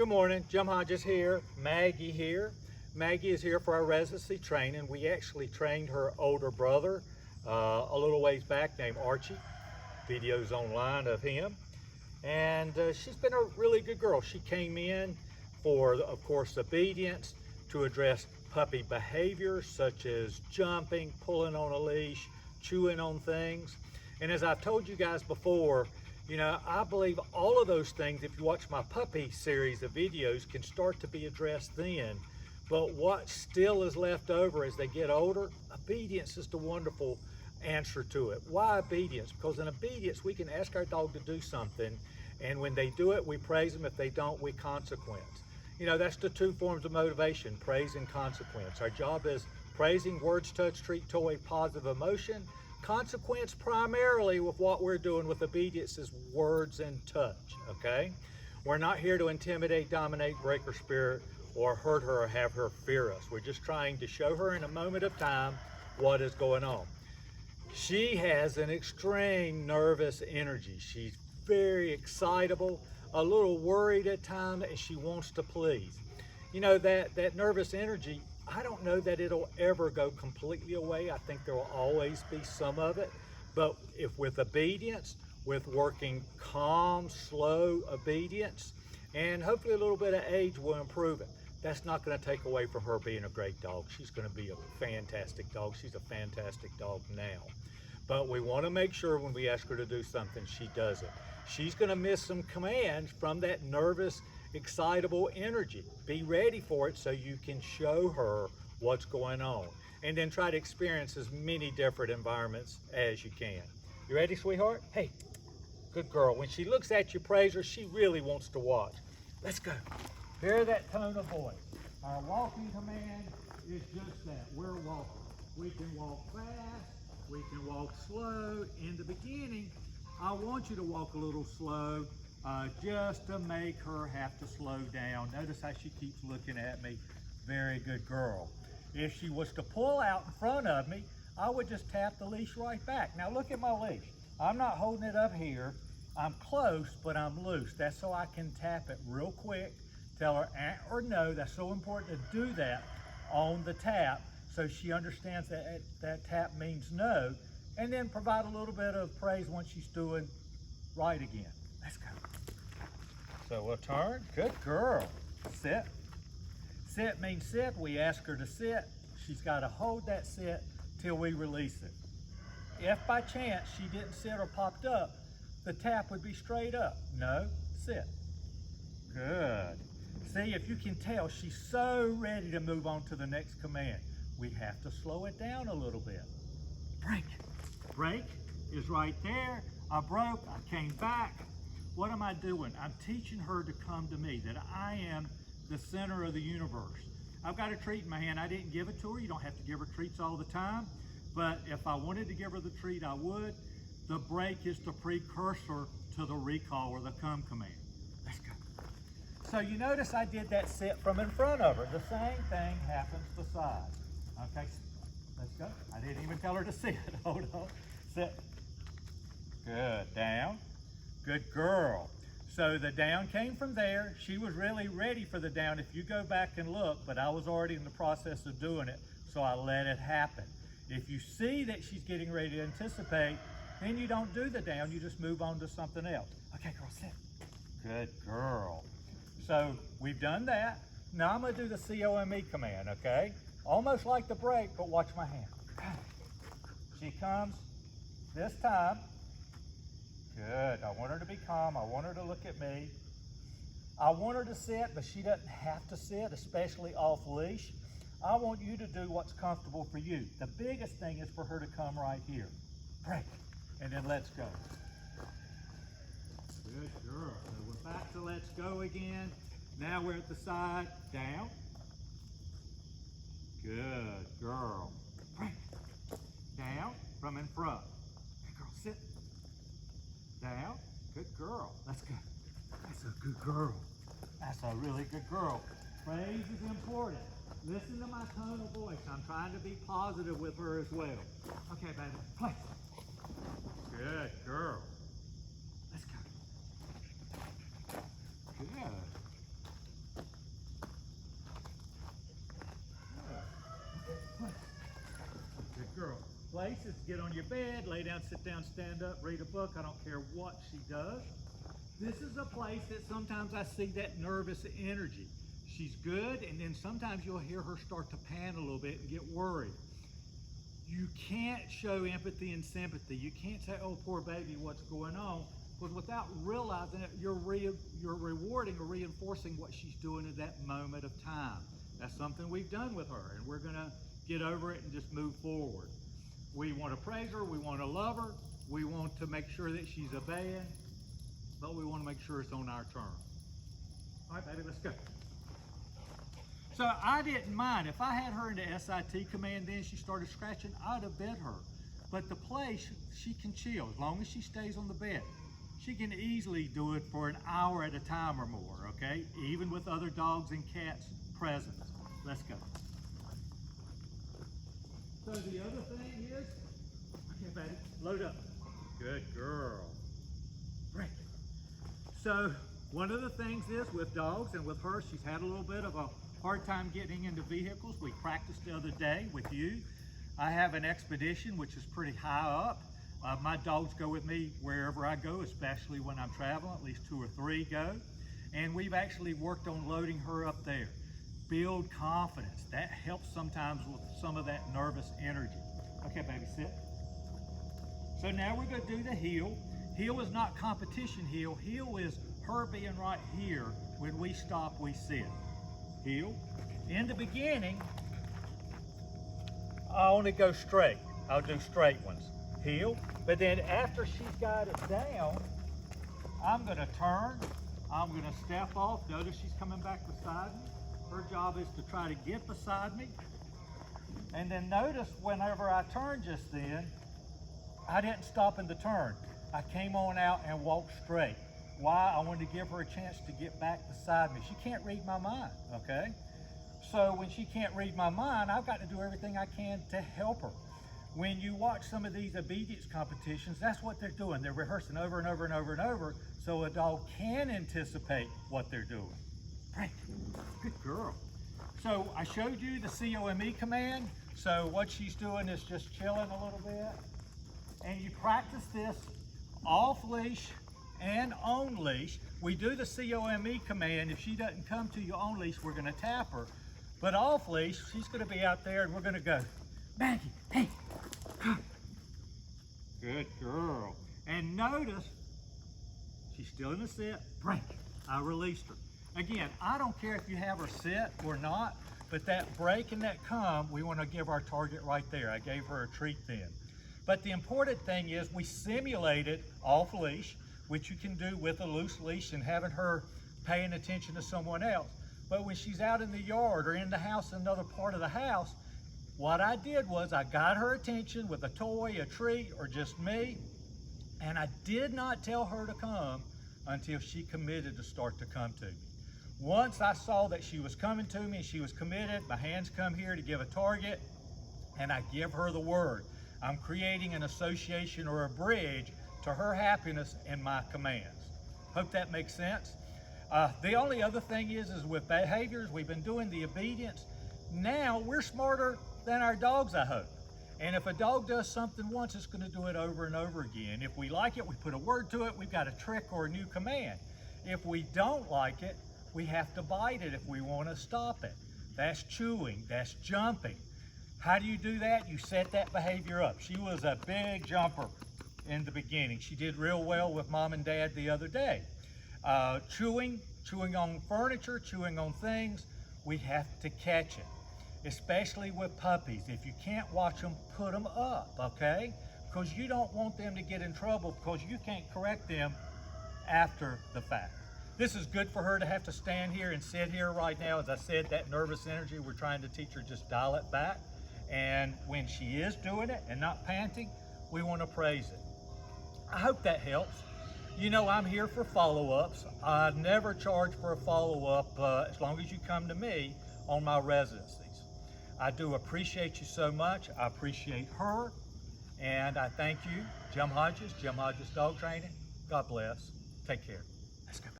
Good morning, Jim Hodges here, Maggie here. Maggie is here for our residency training. We actually trained her older brother a little ways back named Archie. Videos online of him. And she's been a really good girl. She came in for, of course, obedience, to address puppy behaviors such as jumping, pulling on a leash, chewing on things. And as I've told you guys before, you know, I believe all of those things, if you watch my puppy series of videos, can start to be addressed then. But what still is left over as they get older, obedience is the wonderful answer to it. Why obedience? Because in obedience, we can ask our dog to do something, and when they do it, we praise them. If they don't, we consequence. You know, that's the two forms of motivation, praise and consequence. Our job is praising, words, touch, treat, toy, positive emotion. Consequence primarily with what we're doing with obedience is words and touch, okay? We're not here to intimidate, dominate, break her spirit, or hurt her or have her fear us. We're just trying to show her in a moment of time what is going on. She has an extreme nervous energy. She's very excitable, a little worried at times, and she wants to please. You know, that nervous energy, I don't know that it'll ever go completely away. I think there will always be some of it. But if with obedience, with working calm, slow obedience, and hopefully a little bit of age will improve it. That's not going to take away from her being a great dog. She's going to be a fantastic dog. She's a fantastic dog now. But we want to make sure when we ask her to do something, she does it. She's going to miss some commands from that nervous, excitable energy. Be ready for it so you can show her what's going on. And then try to experience as many different environments as you can. You ready, sweetheart? Hey, good girl. When she looks at you, praise her, she really wants to watch. Let's go. Hear that tone of voice. Our walking command is just that. We're walking. We can walk fast. We can walk slow. In the beginning, I want you to walk a little slow just to make her have to slow down. Notice how she keeps looking at me. Very good girl. If she was to pull out in front of me, I would just tap the leash right back. Now look at my leash. I'm not holding it up here. I'm close, but I'm loose. That's so I can tap it real quick. Tell her or no. That's so important to do that on the tap so she understands that that tap means no, and then provide a little bit of praise once she's doing right again. Let's go. So we'll turn. Good girl. Sit. Sit means sit. We ask her to sit. She's got to hold that sit till we release it. If by chance she didn't sit or popped up, the tap would be straight up. No, sit. Good. See, if you can tell, she's so ready to move on to the next command. We have to slow it down a little bit. Break. Break is right there. I broke, I came back. What am I doing? I'm teaching her to come to me, that I am the center of the universe. I've got a treat in my hand. I didn't give it to her. You don't have to give her treats all the time. But if I wanted to give her the treat, I would. The break is the precursor to the recall or the come command. Let's go. So you notice I did that sit from in front of her. The same thing happens beside. Okay, let's go. I didn't even tell her to sit. Hold on. Sit. Good. Down. Good girl. So the down came from there. She was really ready for the down if you go back and look, but I was already in the process of doing it, so I let it happen. If you see that she's getting ready to anticipate, then you don't do the down, you just move on to something else. Okay, girl, sit. Good girl. So we've done that. Now I'm gonna do the COME command, okay? Almost like the break, but watch my hand. She comes this time. Good. I want her to be calm. I want her to look at me. I want her to sit, but she doesn't have to sit, especially off leash. I want you to do what's comfortable for you. The biggest thing is for her to come right here. Break. And then let's go. Good girl. So we're back to let's go again. Now we're at the side. Down. Good girl. Break. Down from in front. Good girl. Sit. Down. Good girl. That's good. That's a good girl. That's a really good girl. Praise is important. Listen to my tone of voice. I'm trying to be positive with her as well. Okay, baby. Play. Good girl. Let's go. Good. get on your bed, lay down, sit down, stand up, read a book. I don't care what she does. This is a place that sometimes I see that nervous energy. She's good, and then sometimes you'll hear her start to pan a little bit and get worried. You can't show empathy and sympathy. You can't say, oh, poor baby, what's going on? Because without realizing it, you're rewarding or reinforcing what she's doing at that moment of time. That's something we've done with her, and we're gonna get over it and just move forward. We want to praise her, we want to love her, we want to make sure that she's obeying, but we want to make sure it's on our terms. All right, baby, let's go. So I didn't mind. If I had her in the SIT command, then she started scratching, I'd have bed her. But the place, she can chill as long as she stays on the bed. She can easily do it for an hour at a time or more, okay? Even with other dogs and cats present. Let's go. So the other thing is, okay, baby, load up. Good girl. Break it. So one of the things is with dogs and with her, she's had a little bit of a hard time getting into vehicles. We practiced the other day with you. I have an expedition, which is pretty high up. My dogs go with me wherever I go, especially when I'm traveling, at least 2 or 3 go. And we've actually worked on loading her up there. Build confidence. That helps sometimes with some of that nervous energy. Okay, baby, sit. So now we're going to do the heel. Heel is not competition heel. Heel is her being right here. When we stop, we sit. Heel. In the beginning, I only go straight. I'll do straight ones. Heel. But then after she's got it down, I'm going to turn. I'm going to step off. Notice she's coming back beside me. Her job is to try to get beside me. And then notice whenever I turn just then, I didn't stop in the turn. I came on out and walked straight. Why? I wanted to give her a chance to get back beside me. She can't read my mind, okay? So when she can't read my mind, I've got to do everything I can to help her. When you watch some of these obedience competitions, that's what they're doing. They're rehearsing over and over and over and over so a dog can anticipate what they're doing. Break. Good girl. So I showed you the COME command. So what she's doing is just chilling a little bit. And you practice this off leash and on leash. We do the COME command. If she doesn't come to you on leash, we're going to tap her. But off leash, she's going to be out there and we're going to go, Maggie, hey, come. Good girl. And notice, she's still in the sit. Break. I released her. Again, I don't care if you have her sit or not, but that break and that come, we want to give our target right there. I gave her a treat then. But the important thing is we simulated off leash, which you can do with a loose leash and having her paying attention to someone else. But when she's out in the yard or in the house, another part of the house, what I did was I got her attention with a toy, a treat, or just me, and I did not tell her to come until she committed to start to come to me. Once I saw that she was coming to me and she was committed, my hands come here to give a target, and I give her the word. I'm creating an association or a bridge to her happiness and my commands. Hope that makes sense. The only other thing is with behaviors, we've been doing the obedience. Now we're smarter than our dogs, I hope. And if a dog does something once, it's going to do it over and over again. If we like it, we put a word to it, we've got a trick or a new command. If we don't like it, we have to bite it if we want to stop it. That's chewing, that's jumping. How do you do that? You set that behavior up. She was a big jumper in the beginning. She did real well with mom and dad the other day. Chewing on furniture, chewing on things, we have to catch it. Especially with puppies. If you can't watch them, put them up, okay? Because you don't want them to get in trouble because you can't correct them after the fact. This is good for her to have to stand here and sit here right now. As I said, that nervous energy, we're trying to teach her just dial it back. And when she is doing it and not panting, we want to praise it. I hope that helps. You know, I'm here for follow-ups. I never charge for a follow-up as long as you come to me on my residencies. I do appreciate you so much. I appreciate her. And I thank you, Jim Hodges Dog Training. God bless. Take care. Let's go.